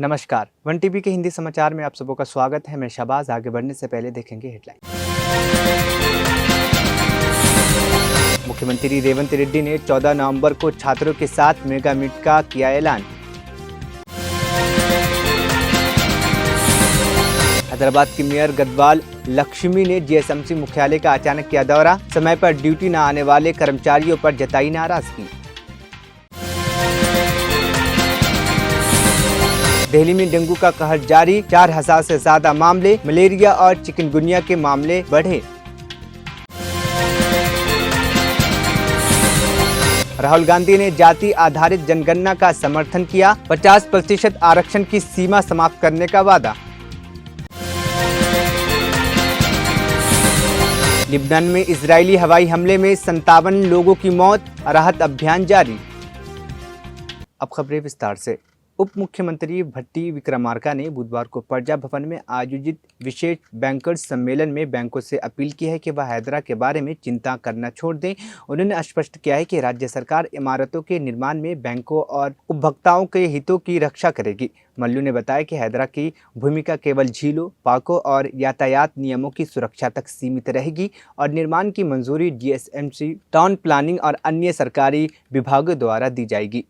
नमस्कार, one TV के हिंदी समाचार में आप सबों का स्वागत है। मैं शहबाज। आगे बढ़ने से पहले देखेंगे हेडलाइन। मुख्यमंत्री रेवंत रेड्डी ने 14 नवंबर को छात्रों के साथ मेगा मीट का किया ऐलान। हैदराबाद की मेयर गदवाल लक्ष्मी ने जीएसएमसी मुख्यालय का अचानक किया दौरा। समय पर ड्यूटी न आने वाले कर्मचारियों पर जताई नाराजगी। दिल्ली में डेंगू का कहर जारी, 4000 से ज्यादा मामले। मलेरिया और चिकनगुनिया के मामले बढ़े। राहुल गांधी ने जाति आधारित जनगणना का समर्थन किया। 50% आरक्षण की सीमा समाप्त करने का वादा। लिबनान में इजरायली हवाई हमले में 57 लोगों की मौत। राहत अभियान जारी। अब खबरें विस्तार से। उप मुख्यमंत्री भट्टी विक्रमार्का ने बुधवार को प्रजा भवन में आयोजित विशेष बैंकर्स सम्मेलन में बैंकों से अपील की है कि वह हैदरा के बारे में चिंता करना छोड़ दें। उन्होंने स्पष्ट किया है कि राज्य सरकार इमारतों के निर्माण में बैंकों और उपभोक्ताओं के हितों की रक्षा करेगी। मल्लू ने बताया कि हैदरा की भूमिका केवल झीलों, पार्कों और यातायात नियमों की सुरक्षा तक सीमित रहेगी और निर्माण की मंजूरी जीएसएमसी, टाउन प्लानिंग और अन्य सरकारी विभागों द्वारा दी जाएगी।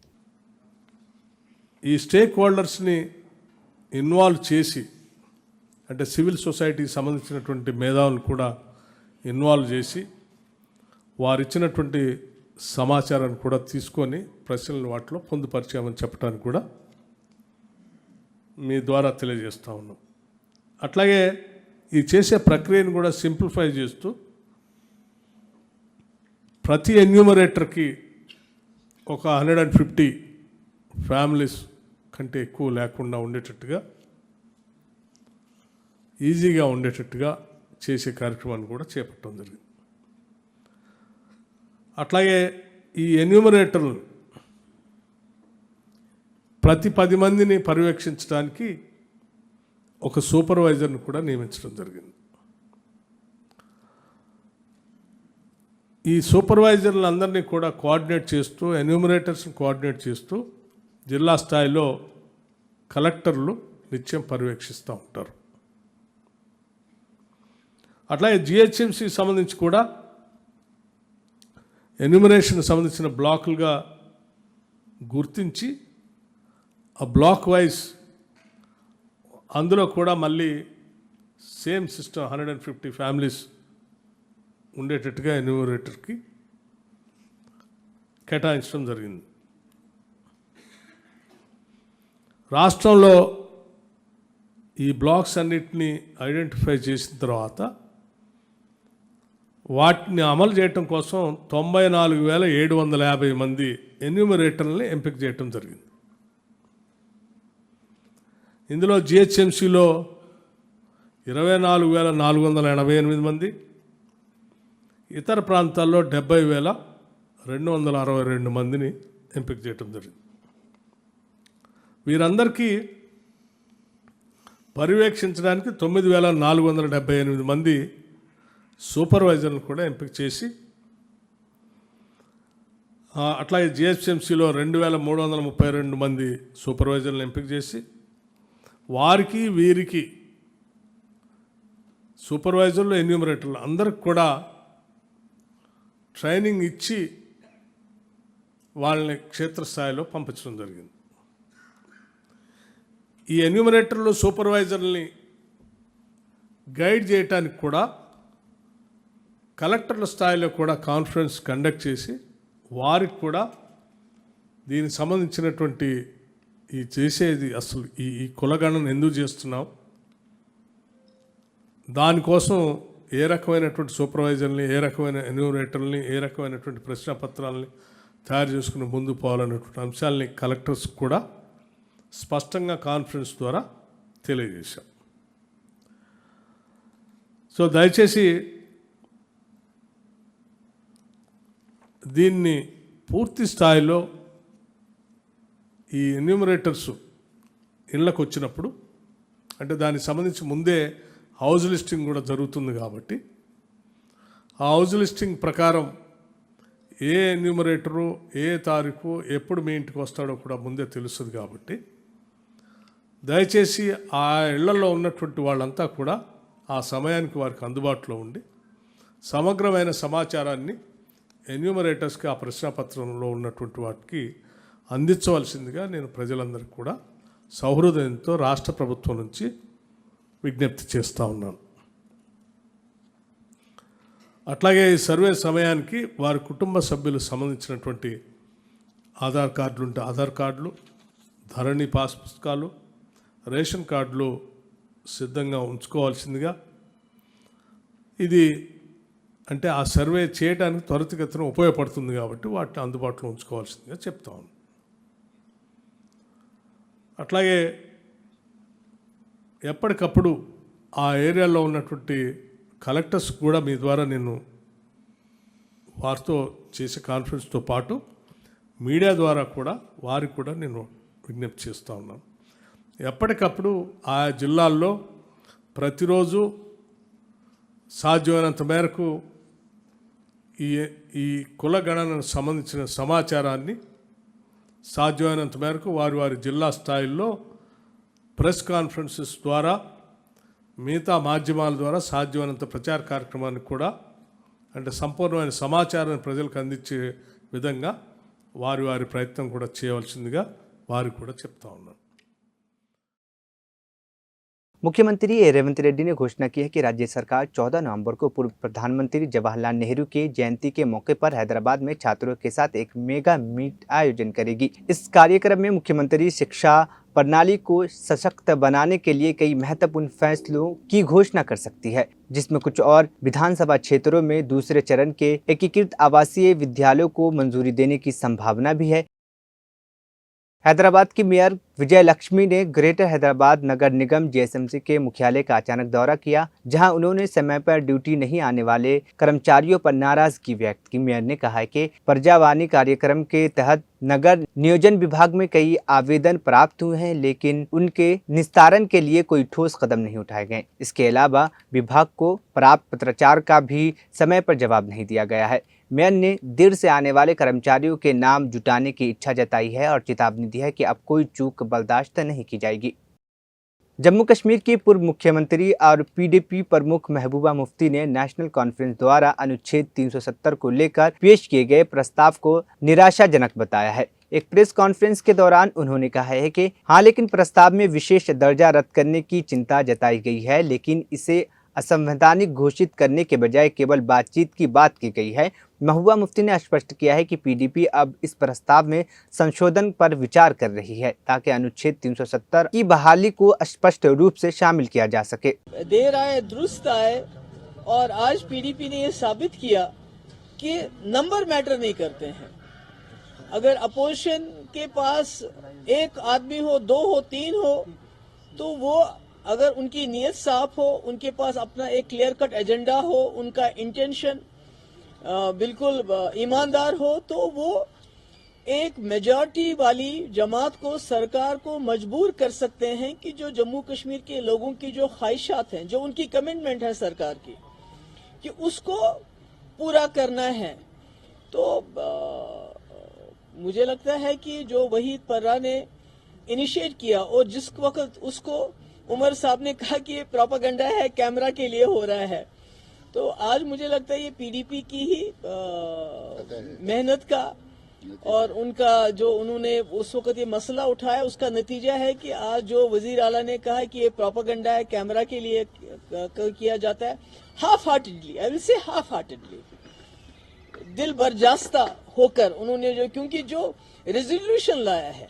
ఈ స్టేక్ హోల్డర్స్ని ఇన్వాల్వ్ చేసి, అంటే సివిల్ సొసైటీకి సంబంధించినటువంటి మేధావులను కూడా ఇన్వాల్వ్ చేసి వారిచ్చినటువంటి సమాచారాన్ని కూడా తీసుకొని ప్రశ్నలను వాటిలో పొందుపరిచామని చెప్పడానికి కూడా మీ ద్వారా తెలియజేస్తూ ఉన్నాం. అట్లాగే ఈ చేసే ప్రక్రియను కూడా సింప్లిఫై చేస్తూ ప్రతి ఎన్యూమరేటర్కి ఒక 150 ఫ్యామిలీస్ కంటే ఎక్కువ లేకుండా ఉండేటట్టుగా, ఈజీగా ఉండేటట్టుగా చేసే కార్యక్రమాన్ని కూడా చేపట్టడం జరిగింది. అట్లాగే ఈ ఎన్యూమరేటర్లు ప్రతి 10 మందిని పర్యవేక్షించడానికి ఒక సూపర్వైజర్ని కూడా నియమించడం జరిగింది. ఈ సూపర్వైజర్లందరినీ కూడా కోఆర్డినేట్ చేస్తూ, ఎన్యూమరేటర్స్ని కోఆర్డినేట్ చేస్తూ జిల్లా స్థాయిలో కలెక్టర్లు నిత్యం పర్యవేక్షిస్తూ ఉంటారు. అట్లాగే జిహెచ్ఎంసీకి సంబంధించి కూడా ఎన్యూమరేషన్కి సంబంధించిన బ్లాకులుగా గుర్తించి ఆ బ్లాక్ వైజ్ అందులో కూడా మళ్ళీ సేమ్ సిస్టమ్ 150 ఫ్యామిలీస్ ఉండేటట్టుగా ఎన్యూమరేటర్కి కేటాయించడం జరిగింది. రాష్ట్రంలో ఈ బ్లాక్స్ అన్నిటినీ ఐడెంటిఫై చేసిన తర్వాత వాటిని అమలు చేయటం కోసం 94,750 మంది ఎన్యూమరేటర్లని ఎంపిక చేయటం జరిగింది. ఇందులో జిహెచ్ఎంసీలో 24,488 మంది, ఇతర ప్రాంతాల్లో 70,262 మందిని ఎంపిక చేయటం జరిగింది. వీరందరికీ పర్యవేక్షించడానికి 9,478 మంది సూపర్వైజర్లను కూడా ఎంపిక చేసి, అట్లాగే జిహెచ్ఎంసీలో 2,332 మంది సూపర్వైజర్లను ఎంపిక చేసి వారికి వీరికి సూపర్వైజర్లు, ఎన్యూమరేటర్లు అందరికి కూడా ట్రైనింగ్ ఇచ్చి వాళ్ళని క్షేత్రస్థాయిలో పంపించడం జరిగింది. ఈ ఎన్యూమరేటర్లు, సూపర్వైజర్ని గైడ్ చేయడానికి కూడా కలెక్టర్ల స్థాయిలో కూడా కాన్ఫరెన్స్ కండక్ట్ చేసి వారికి కూడా దీనికి సంబంధించినటువంటి ఈ చేసేది అసలు ఈ కులగణన ఎందుకు చేస్తున్నాం, దానికోసం ఏ రకమైనటువంటి సూపర్వైజర్ని, ఏ రకమైన ఎన్యూమరేటర్ని, ఏ రకమైనటువంటి ప్రశ్నపత్రాలని తయారు చేసుకుని ముందుకు పోవాలనేటువంటి అంశాలని కలెక్టర్స్ కూడా స్పష్టంగా కాన్ఫరెన్స్ ద్వారా తెలియజేశాం. సో దయచేసి దీన్ని పూర్తి స్థాయిలో ఈ ఎన్యూమరేటర్స్ ఇళ్ళకు వచ్చినప్పుడు, అంటే దానికి సంబంధించి ముందే హౌస్ లిస్టింగ్ కూడా జరుగుతుంది కాబట్టి ఆ హౌస్ లిస్టింగ్ ప్రకారం ఏ ఎన్యూమరేటరు ఏ తారీఖు ఎప్పుడు మీ ఇంటికి వస్తాడో కూడా ముందే తెలుస్తుంది కాబట్టి దయచేసి ఆ ఇళ్లలో ఉన్నటువంటి వాళ్ళంతా కూడా ఆ సమయానికి వారికి అందుబాటులో ఉండి సమగ్రమైన సమాచారాన్ని ఎన్యూమరేటర్స్కి ఆ ప్రశ్నాపత్రంలో ఉన్నటువంటి వాటికి అందించవలసిందిగా నేను ప్రజలందరికీ కూడా సౌహృదయంతో రాష్ట్ర ప్రభుత్వం నుంచి విజ్ఞప్తి చేస్తూ ఉన్నాను. అట్లాగే ఈ సర్వే సమయానికి వారి కుటుంబ సభ్యులకు సంబంధించినటువంటి ఆధార్ కార్డులు ఉంటే ఆధార్ కార్డులు, ధరణి పాస్ పుస్తకాలు, రేషన్ కార్డులు సిద్ధంగా ఉంచుకోవాల్సిందిగా, ఇది అంటే ఆ సర్వే చేయడానికి త్వరితగతిన ఉపయోగపడుతుంది కాబట్టి వాటిని అందుబాటులో ఉంచుకోవాల్సిందిగా చెప్తా ఉన్నాను. అట్లాగే ఎప్పటికప్పుడు ఆ ఏరియాలో ఉన్నటువంటి కలెక్టర్స్ కూడా మీ ద్వారా నేను వారితో చేసే కాన్ఫరెన్స్తో పాటు మీడియా ద్వారా కూడా వారికి కూడా నేను విజ్ఞప్తి చేస్తూ ఉన్నాను. ఎప్పటికప్పుడు ఆ జిల్లాల్లో ప్రతిరోజు సాధ్యమైనంత మేరకు ఈ కుల గణనకు సంబంధించిన సమాచారాన్ని సాధ్యమైనంత మేరకు వారి వారి జిల్లా స్థాయిల్లో ప్రెస్ కాన్ఫరెన్సెస్ ద్వారా, మిగతా మాధ్యమాల ద్వారా సాధ్యమైనంత ప్రచార కార్యక్రమానికి కూడా అంటే సంపూర్ణమైన సమాచారాన్ని ప్రజలకు అందించే విధంగా వారి వారి ప్రయత్నం కూడా చేయవలసిందిగా వారికి కూడా చెప్తా ఉన్నాను. मुख्यमंत्री रेवंत रेड्डी ने घोषणा की है कि राज्य सरकार 14 नवंबर को पूर्व प्रधानमंत्री जवाहरलाल नेहरू के जयंती के मौके पर हैदराबाद में छात्रों के साथ एक मेगा मीट आयोजन करेगी। इस कार्यक्रम में मुख्यमंत्री शिक्षा प्रणाली को सशक्त बनाने के लिए कई महत्वपूर्ण फैसलों की घोषणा कर सकती है, जिसमें कुछ और विधानसभा क्षेत्रों में दूसरे चरण के एकीकृत आवासीय विद्यालयों को मंजूरी देने की संभावना भी है। हैदराबाद की मेयर विजय लक्ष्मी ने ग्रेटर हैदराबाद नगर निगम जीएसएमसी के मुख्यालय का अचानक दौरा किया, जहां उन्होंने समय पर ड्यूटी नहीं आने वाले कर्मचारियों पर नाराजगी व्यक्त की। मेयर ने कहा है कि प्रजावाणी कार्यक्रम के तहत नगर नियोजन विभाग में कई आवेदन प्राप्त हुए हैं, लेकिन उनके निस्तारण के लिए कोई ठोस कदम नहीं उठाए गए। इसके अलावा विभाग को प्राप्त पत्राचार का भी समय पर जवाब नहीं दिया गया है। मेयर ने देर से आने वाले कर्मचारियों के नाम जुटाने की इच्छा जताई है और चेतावनी दी है कि अब कोई चूक बर्दाश्त नहीं की जाएगी। जम्मू कश्मीर की पूर्व मुख्यमंत्री और पीडीपी प्रमुख महबूबा मुफ्ती ने नेशनल कॉन्फ्रेंस द्वारा अनुच्छेद 370 को लेकर पेश किए गए प्रस्ताव को निराशाजनक बताया है। एक प्रेस कॉन्फ्रेंस के दौरान उन्होंने कहा है कि हाँ, लेकिन प्रस्ताव में विशेष दर्जा रद्द करने की चिंता जताई गई है, लेकिन इसे असंवैधानिक घोषित करने के बजाय केवल बातचीत की बात की गई है। महबूबा मुफ्ती ने स्पष्ट किया है कि पीडीपी अब इस प्रस्ताव में संशोधन पर विचार कर रही है, ताकि अनुच्छेद 370 की बहाली को स्पष्ट रूप से शामिल किया जा सके। देर आए दुरुस्त आए, और आज पीडीपी ने यह साबित किया कि नंबर मैटर नहीं करते हैं। अगर अपोजिशन के पास एक आदमी हो, 2 हो, 3 हो, तो वो अगर उनकी नीयत साफ हो, उनके पास अपना एक क्लियर कट एजेंडा हो, उनका इंटेंशन बिल्कुल ईमानदार हो, तो वो एक मेजॉरिटी वाली जमात को, सरकार को मजबूर कर सकते हैं कि जो जम्मू कश्मीर के लोगों की जो ख्वाहिशात हैं, जो उनकी कमिटमेंट है सरकार की, कि उसको पूरा करना है। तो मुझे लगता है कि जो वहीद पर्रा ने इनिशिएट किया, और जिस वक्त उसको उमर साहब ने कहा कि ये प्रोपेगेंडा है, कैमरा के लिए हो रहा है, तो आज मुझे लगता है ये पीडीपी की ही मेहनत का और उनका जो उन्होंने उस वक्त ये मसला उठाया, उसका नतीजा है कि आज जो वजीर आला ने कहा कि ये प्रोपेगेंडा है, कैमरा के लिए किया जाता है, half heartedly, I will say half heartedly, दिल बर्जास्ता होकर उन्होंने क्योंकि जो रेजोल्यूशन लाया है,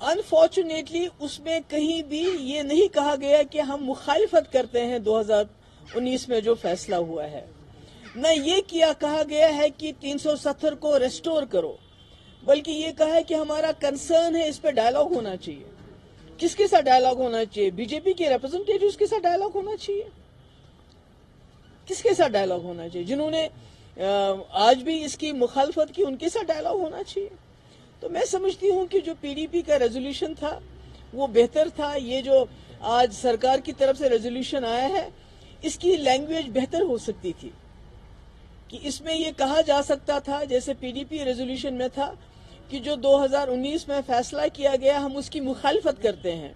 अनफॉर्चुनेटली उसमें कहीं भी ये नहीं कहा गया कि हम मुखालिफत करते हैं 2019 में जो फैसला हुआ है, न ये कहा गया है कि 370 को रेस्टोर करो, बल्कि ये कहा है कि हमारा कंसर्न है, इस पे डायलॉग होना चाहिए। किसके साथ डायलॉग होना चाहिए? बीजेपी के रिप्रेजेंटेटिव्स के साथ डायलॉग होना चाहिए। किसके साथ डायलॉग होना चाहिए? जिन्होंने आज भी इसकी मुखालफत की, उनके साथ डायलॉग होना चाहिए। तो मैं समझती हूं कि जो पीडीपी का रेजोल्यूशन था वो बेहतर था। ये जो आज सरकार की तरफ से रेजोल्यूशन आया है, इसकी लैंग्वेज बेहतर हो सकती थी, कि इसमें ये कहा जा सकता था, जैसे पीडीपी रेजोल्यूशन में था, कि जो 2019 में फैसला किया गया हम उसकी मुखालिफत करते हैं,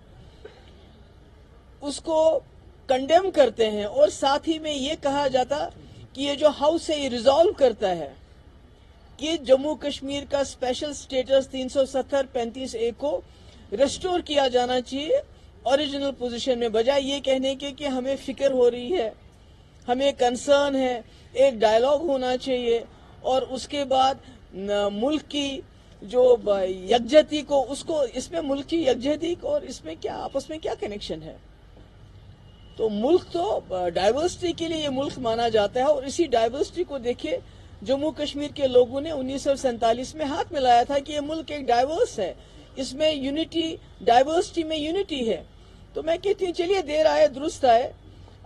उसको कंडेम करते हैं, और साथ ही में ये कहा जाता कि ये जो हाउस है ये रिजॉल्व करता है कि जम्मू कश्मीर का स्पेशल स्टेटस 370-35A को रेस्टोर किया जाना चाहिए ओरिजिनल पोजीशन में, बजाय ये कहने के कि हमें फिक्र हो रही है, हमें कंसर्न है, एक डायलॉग होना चाहिए, और उसके बाद मुल्क की जो यकजहती को, उसको, इसमें मुल्क की यकजहती और इसमें क्या, आपस में क्या कनेक्शन है? तो मुल्क तो डाइवर्सिटी के लिए ये मुल्क माना जाता है, और इसी डाइवर्सिटी को देखिए जम्मू कश्मीर के लोगों ने 1947 में हाथ मिलाया था कि ये मुल्क एक डाइवर्स है, इसमें यूनिटी, डाइवर्सिटी में यूनिटी है। तो मैं कहती हूँ चलिए देर आए दुरुस्त आए,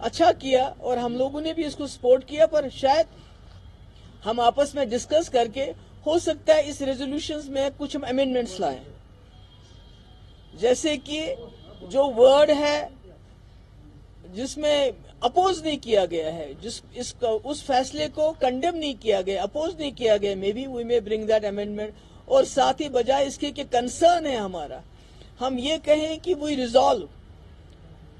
अच्छा किया, और हम लोगों ने भी इसको सपोर्ट किया, पर शायद हम आपस में डिस्कस करके हो सकता है इस रेजोल्यूशंस में कुछ हम अमेंडमेंट्स लाएं, जैसे कि जो वर्ड है जिसमें अपोज नहीं किया गया है, उस फैसले को कंडेम नहीं किया गया, अपोज नहीं किया गया, may be we may bring that amendment, और साथ ही बजाय इसके कि कंसर्न है हमारा, हम ये कहें कि we resolve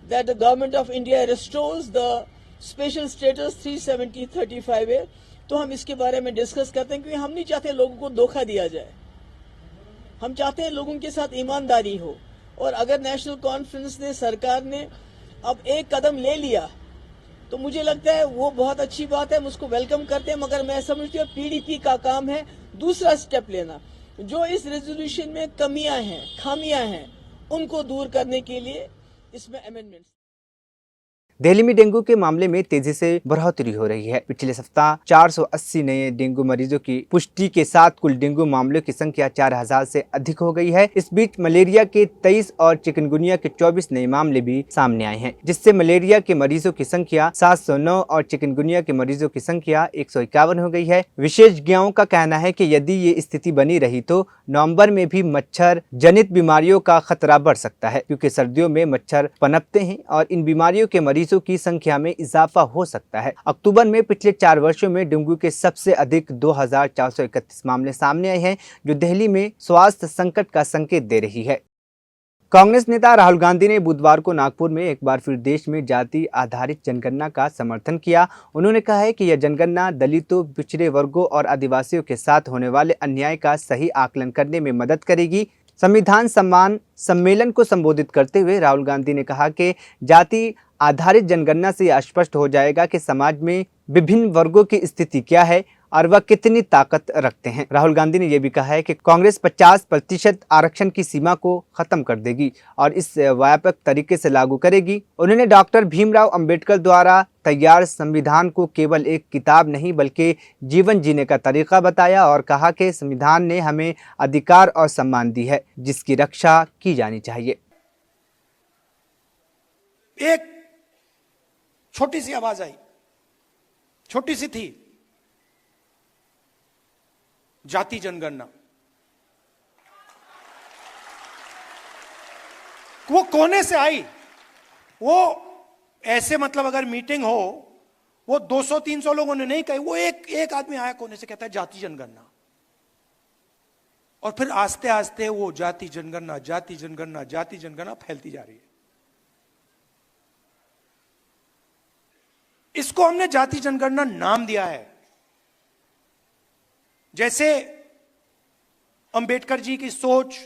that the government of India restores the special status 370-35A, तो हम इसके बारे में डिस्कस करते हैं, क्योंकि हम नहीं चाहते लोगों को धोखा दिया जाए, हम चाहते हैं लोगों के साथ ईमानदारी हो। और अगर नेशनल कॉन्फ्रेंस ने, सरकार ने अब एक कदम ले लिया तो मुझे लगता है वो बहुत अच्छी बात है, हम उसको वेलकम करते हैं, मगर मैं समझती हूँ पीडीपी का काम है दूसरा स्टेप लेना, जो इस रेजोल्यूशन में कमियां हैं, खामियां हैं, उनको दूर करने के लिए इसमें अमेंडमेंट्स। दिल्ली में डेंगू के मामले में तेजी से बढ़ोतरी हो रही है। पिछले सप्ताह 480 नए डेंगू मरीजों की पुष्टि के साथ कुल डेंगू मामलों की संख्या 4000 से अधिक हो गई है। इस बीच मलेरिया के 23 और चिकनगुनिया के 24 नए मामले भी सामने आए हैं, जिससे मलेरिया के मरीजों की संख्या 709 और चिकनगुनिया के मरीजों की संख्या 151 हो गई है। विशेषज्ञों का कहना है कि यदि ये स्थिति बनी रही तो नवंबर में भी मच्छर जनित बीमारियों का खतरा बढ़ सकता है, क्योंकि सर्दियों में मच्छर पनपते हैं और इन बीमारियों के मरीजों की संख्या में इजाफा हो सकता है। अक्टूबर में पिछले 4 वर्षों में डेंगू के सबसे अधिक 2431 मामले सामने आए हैं, जो दिल्ली में स्वास्थ्य संकट का संकेत दे रही है। कांग्रेस नेता राहुल गांधी ने बुधवार को नागपुर में एक बार फिर देश में जाति आधारित जनगणना का समर्थन किया। उन्होंने कहा है कि यह जनगणना दलितों, पिछड़े वर्गों और आदिवासियों के साथ होने वाले अन्याय का सही आकलन करने में मदद करेगी। संविधान सम्मान सम्मेलन को संबोधित करते हुए राहुल गांधी ने कहा कि जाति आधारित जनगणना से यह स्पष्ट हो जाएगा कि समाज में विभिन्न वर्गों की स्थिति क्या है और वह कितनी ताकत रखते हैं। राहुल गांधी ने यह भी कहा है कि कांग्रेस 50% आरक्षण की सीमा को खत्म कर देगी और इस व्यापक तरीके से लागू करेगी। उन्होंने डॉक्टर भीमराव अंबेडकर द्वारा तैयार संविधान को केवल एक किताब नहीं बल्कि जीवन जीने का तरीका बताया और कहा कि संविधान ने हमें अधिकार और सम्मान दी है, जिसकी रक्षा की जानी चाहिए। एक छोटी सी आवाज आई, छोटी सी थी, जाति जनगणना। वो कोने से आई, वो ऐसे मतलब अगर मीटिंग हो, वो 200-300 लोगों ने नहीं कही, वो एक आदमी आया कोने से कहता है जाति जनगणना, और फिर आस्ते आस्ते वो जाति जनगणना, जाति जनगणना, जाति जनगणना फैलती जा रही है। इसको हमने जाति जनगणना नाम दिया है। जैसे अंबेडकर जी की सोच,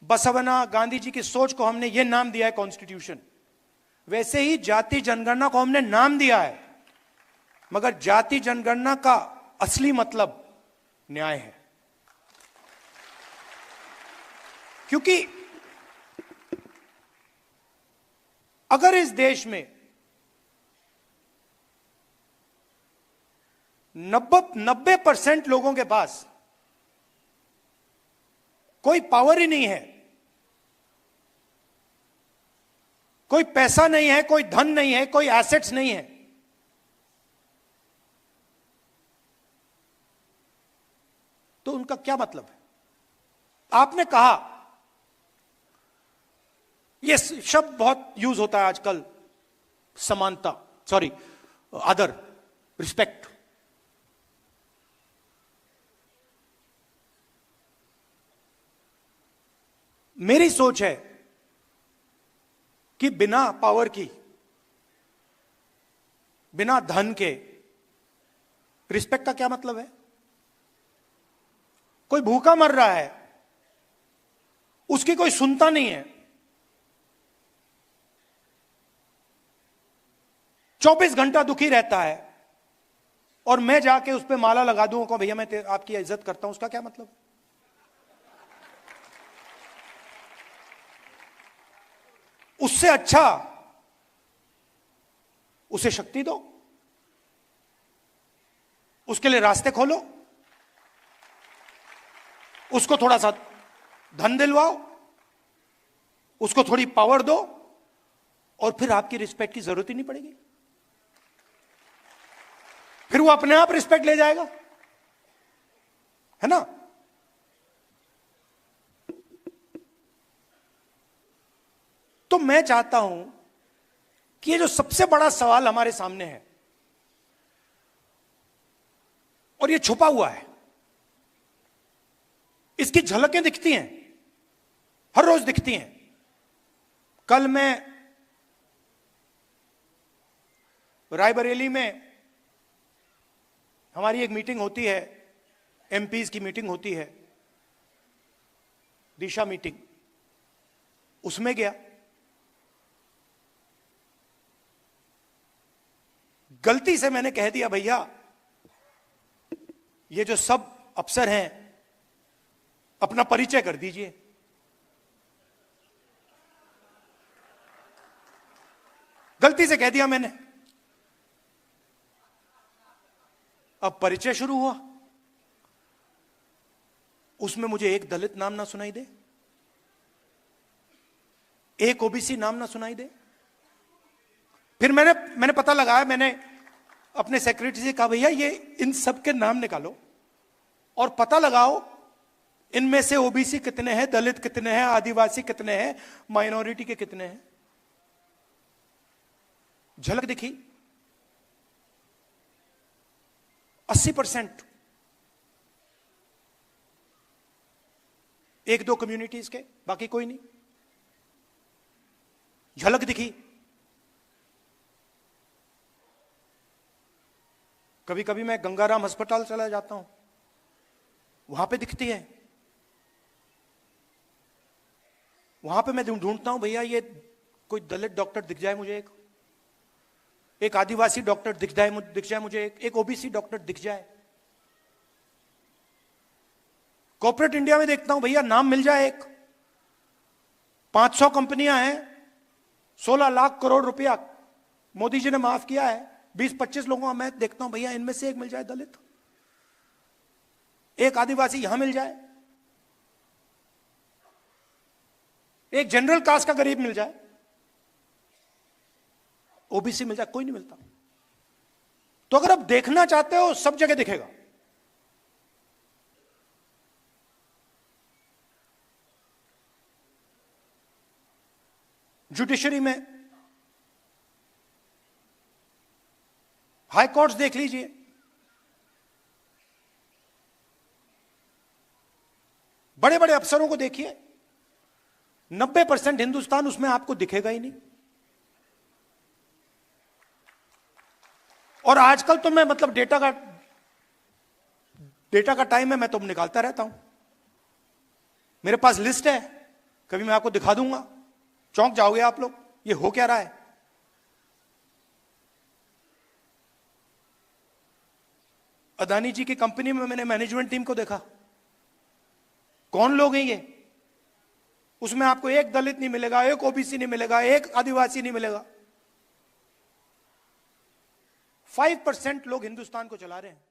बसवना, गांधी जी की सोच को हमने यह नाम दिया है कॉन्स्टिट्यूशन, वैसे ही जाति जनगणना को हमने नाम दिया है, मगर जाति जनगणना का असली मतलब न्याय है। क्योंकि अगर इस देश में 90% लोगों के पास कोई पावर ही नहीं है, कोई पैसा नहीं है, कोई धन नहीं है, कोई एसेट्स नहीं है, तो उनका क्या मतलब है? आपने कहा, यह शब्द बहुत यूज होता है आजकल, समानता, आदर, रिस्पेक्ट। मेरी सोच है कि बिना पावर की, बिना धन के रिस्पेक्ट का क्या मतलब है? कोई भूखा मर रहा है, उसकी कोई सुनता नहीं है, 24 घंटा दुखी रहता है, और मैं जाके उस पर माला लगा दूं को भैया मैं आपकी इज्जत करता हूं, उसका क्या मतलब? उससे अच्छा उसे शक्ति दो, उसके लिए रास्ते खोलो, उसको थोड़ा सा धन दिलवाओ, उसको थोड़ी पावर दो, और फिर आपकी रिस्पेक्ट की जरूरत ही नहीं पड़ेगी। फिर वो अपने आप रिस्पेक्ट ले जाएगा, है ना? तो मैं चाहता हूं कि ये जो सबसे बड़ा सवाल हमारे सामने है, और ये छुपा हुआ है, इसकी झलकें दिखती हैं, हर रोज दिखती हैं। कल मैं रायबरेली में हमारी एक मीटिंग होती है, एमपीज की मीटिंग होती है, दिशा मीटिंग, उसमें गया। गलती से मैंने कह दिया भैया ये जो सब अफसर हैं अपना परिचय कर दीजिए। गलती से कह दिया मैंने। अब परिचय शुरू हुआ, उसमें मुझे एक दलित नाम ना सुनाई दे, एक ओबीसी नाम ना सुनाई दे। फिर मैंने पता लगाया, मैंने अपने सेक्रेटरी से कहा भैया ये इन सब के नाम निकालो और पता लगाओ इनमें से ओबीसी कितने हैं, दलित कितने हैं, आदिवासी कितने हैं, माइनॉरिटी के कितने हैं। झलक दिखी 80%, एक दो कम्युनिटीज के, बाकी कोई नहीं। झलक दिखी। कभी कभी मैं गंगाराम अस्पताल चला जाता हूं, वहां पे दिखती है। वहां पे मैं ढूंढता हूं भैया ये कोई दलित डॉक्टर दिख जाए मुझे, एक आदिवासी डॉक्टर दिख जाए मुझे, एक ओबीसी डॉक्टर दिख जाए। कॉर्पोरेट इंडिया में देखता हूं भैया नाम मिल जाए एक, 500 कंपनियां हैं, 16 लाख करोड़ रुपया मोदी जी ने माफ किया है, 20-25 लोगों का मैं देखता हूं भैया इनमें से एक मिल जाए दलित, एक आदिवासी यहां मिल जाए, एक जनरल कास्ट का गरीब मिल जाए, ओबीसी मिल जाए, कोई नहीं मिलता। तो अगर आप देखना चाहते हो सब जगह दिखेगा। जुडिशरी में हाई कोर्ट्स देख लीजिए, बड़े बड़े अफसरों को देखिए, 90% हिंदुस्तान उसमें आपको दिखेगा ही नहीं। और आजकल तो मैं मतलब डेटा का टाइम है, मैं तो निकालता रहता हूं। मेरे पास लिस्ट है, कभी मैं आपको दिखा दूंगा, चौंक जाओगे आप लोग, ये हो क्या रहा है। अदानी जी की कंपनी में मैंने मैनेजमेंट टीम को देखा, कौन लोग हैं ये, उसमें आपको एक दलित नहीं मिलेगा, एक ओबीसी नहीं मिलेगा, एक आदिवासी नहीं मिलेगा। 5% लोग हिंदुस्तान को चला रहे हैं।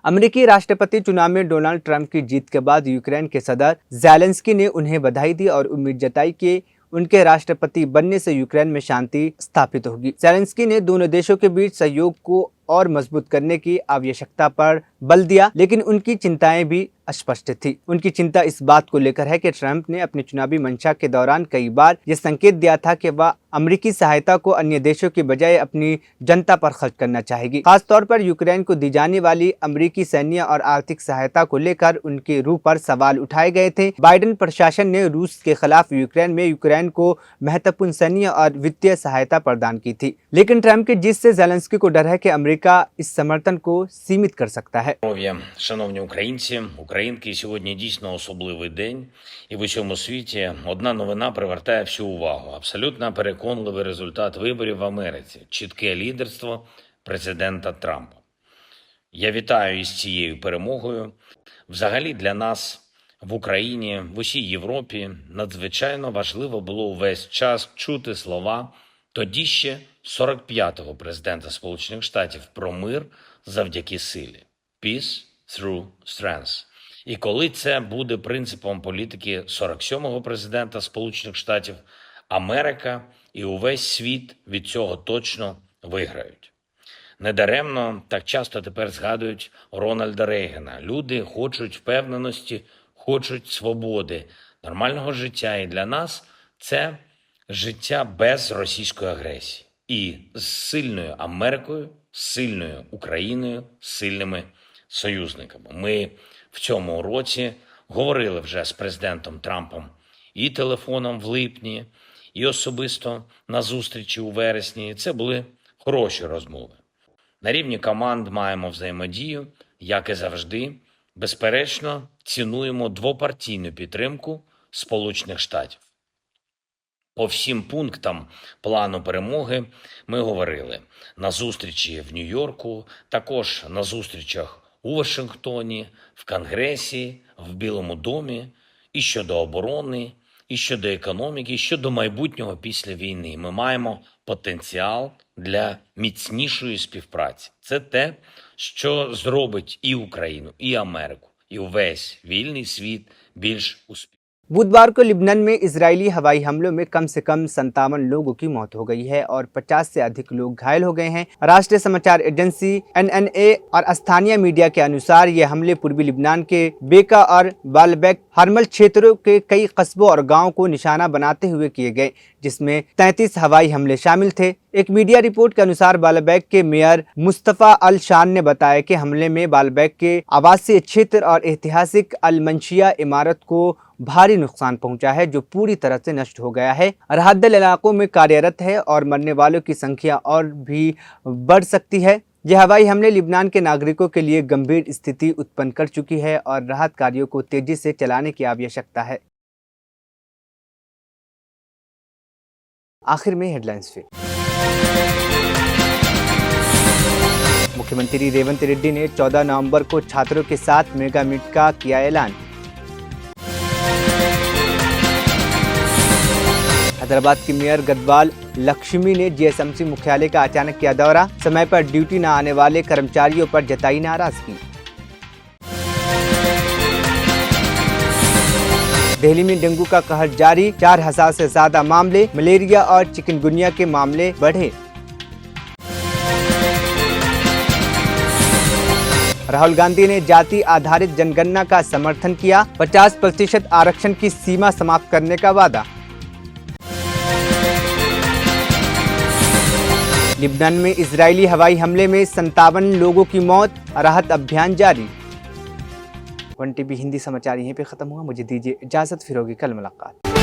अमेरिकी राष्ट्रपति चुनाव में डोनाल्ड ट्रंप की जीत के बाद यूक्रेन के सदर ज़ेलेंस्की ने उन्हें बधाई दी और उम्मीद जताई कि उनके राष्ट्रपति बनने से यूक्रेन में शांति स्थापित होगी। ज़ेलेंस्की ने दोनों देशों के बीच सहयोग को और मजबूत करने की आवश्यकता पर बल दिया, लेकिन उनकी चिंताएं भी स्पष्ट थी। उनकी चिंता इस बात को लेकर है कि ट्रंप ने अपनी चुनावी मंशा के दौरान कई बार यह संकेत दिया था कि वह अमेरिकी सहायता को अन्य देशों की बजाय अपनी जनता पर खर्च करना चाहेगी। खासतौर पर यूक्रेन को दी जाने वाली अमेरिकी सैन्य और आर्थिक सहायता को लेकर उनके रूख पर सवाल उठाए गए थे। बाइडेन प्रशासन ने रूस के खिलाफ यूक्रेन को महत्वपूर्ण सैन्य और वित्तीय सहायता प्रदान की थी, लेकिन ट्रंप की जीत से ज़ेलेंस्की को डर है कि अमेरिका इस समर्थन को सीमित कर सकता है। Шановні українці, українки, сьогодні дійсно особливий день, і в усьому світі одна новина привертає всю увагу. Абсолютно переконливий результат виборів в Америці, чітке лідерство президента Трампа. Я вітаю із цією перемогою. Взагалі для нас в Україні, в усій Європі надзвичайно важливо було увесь час чути слова тоді ще 45-го президента Сполучених Штатів про мир завдяки силі. Peace through strength. І коли це буде принципом політики 47-го президента Сполучених Штатів, Америка і увесь світ від цього точно виграють. Недаремно так часто тепер згадують Рональда Рейгана. Люди хочуть впевненості, хочуть свободи, нормального життя. І для нас це життя без російської агресії. І з сильною Америкою, з сильною Україною, з сильними союзниками. Ми в цьому році говорили вже з президентом Трампом і телефоном в липні, і особисто на зустрічі у вересні. Це були хороші розмови. На рівні команд маємо взаємодію, як і завжди. Безперечно, цінуємо двопартійну підтримку Сполучених Штатів. По всім пунктам плану перемоги ми говорили на зустрічі в Нью-Йорку, також на зустрічах у Вашингтоні, в Конгресі, в Білому домі, і щодо оборони, і щодо економіки, і щодо майбутнього після війни. Ми маємо потенціал для міцнішої співпраці. Це те, що зробить і Україну, і Америку, і увесь вільний світ більш успішним. बुधवार को लिबनान में इजरायली हवाई हमलों में कम से कम 57 लोगों की मौत हो गई है और 50 से अधिक लोग घायल हो गए हैं। राष्ट्रीय समाचार एजेंसी NNA और स्थानीय मीडिया के अनुसार ये हमले पूर्वी लिबनान के बेका और बालबेक हरमल क्षेत्रों के कई कस्बों और गांवों को निशाना बनाते हुए किए गए, जिसमें 33 हवाई हमले शामिल थे। एक मीडिया रिपोर्ट के अनुसार बालबेक के मेयर मुस्तफ़ा अल शान ने बताया कि हमले में बालबेक के आवासीय क्षेत्र और ऐतिहासिक अल मंशिया इमारत को भारी नुकसान पहुंचा है, जो पूरी तरह से नष्ट हो गया है। राहत इलाकों में कार्यरत है और मरने वालों की संख्या और भी बढ़ सकती है। यह हवाई हमले लिबनान के नागरिकों के लिए गंभीर स्थिति उत्पन्न कर चुकी है और राहत कार्यों को तेजी से चलाने की आवश्यकता है। आखिर में हेडलाइंस फिर। मुख्यमंत्री रेवंत रेड्डी ने 14 नवंबर को छात्रों के साथ मेगा मीट का किया ऐलान। हैदराबाद की मेयर गदवाल लक्ष्मी ने जीएसएमसी मुख्यालय का अचानक किया दौरा, समय पर ड्यूटी न आने वाले कर्मचारियों पर जताई नाराजगी। दिल्ली में डेंगू का कहर जारी, 4000 से ज्यादा मामले, मलेरिया और चिकनगुनिया के मामले बढ़े। राहुल गांधी ने जाति आधारित जनगणना का समर्थन किया, 50% आरक्षण की सीमा समाप्त करने का वादा। लिबनान में इजरायली हवाई हमले में 57 लोगों की मौत, राहत अभियान जारी। 1TV हिंदी समाचार यहीं पे खत्म हुआ। मुझे दीजिए इजाजत, फिर होगी कल मुलाकात।